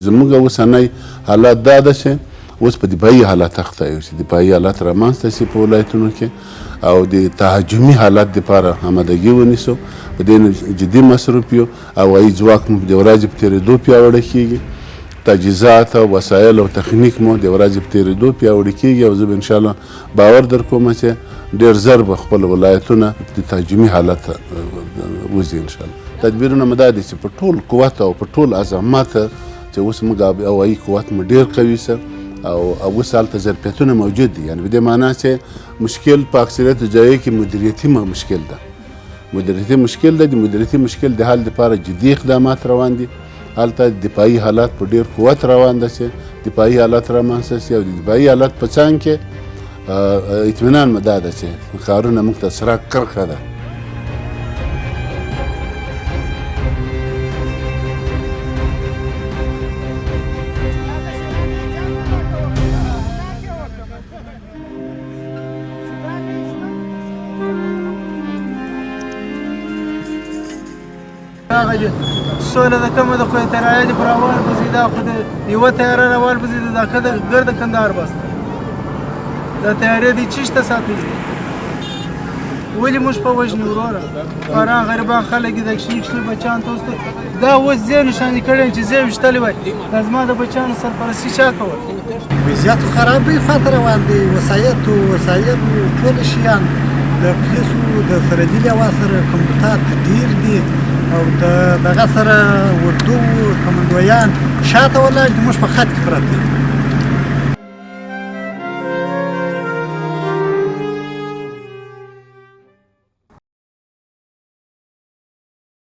زموږ اوسنی حالات دا ده چې اوس په دفاعي حالات اخته یو چې دفاعي حالات رامنځته شي په ولایتونو کې او د تهاجمي حالات دپاره آمادګي ونیسو په دې جدي مصروف یو او هوایي ځواک مو د ورځې په تېرېدو پیاوړی کیږي تجهیزات او وسایل او تخنیک مو د ورځې په تېرېدو پیاوړي کیږي او زه به انشاءالله باور در کوم چې ډېر ژر به خپل ولایتونه د تهاجمي حالت وځي انشاءالله. تدبیرونه مو دا دي چې په ټول قوت او په ټول عظمت چې اوس موږ هوایي قوت مو ډېر قوي شه او اوس هلته ظرفیتونه موجود دي، یعنې په دې معنا چې مشکل په اکثریت ځایو کې مدیریتي مشکل ده. مدیریتي مشکل ده، د مدیریتي مشکل د حل دپاره جدي اقدامات روان دي. هلته دفاعي حالات په ډېر قوت روان ده چې دفاعي حالات رامنځته شي او د دفاعي حالات په څنګ کې اطمینان مو دا ده چې ښارونه موږ ته سره کرښه ده. سوله ده کمه ده خو ترایه دې پر اول بزي دا خو د یوه تیاره راول بزي دا ګرد کندهار بسته دا تیارې دې چیشته ساتي ولې موږ په وژنې وروره فاران غریبان خلک دي د کشني بچیان ته اوس دا اوس زه نښانې کړی یم چې زه یې ویشتلی وای دا زما د بچیانو سرپرستي چا کول وضعیت خرابې خواته روان دی. وسایط ټول شیان د پولیسو د سرحدي لوا سره کمبوتات ډېر دي او دغه سره اردو کمنډویان شاته ولاړ دي، موږ په خط کې پراته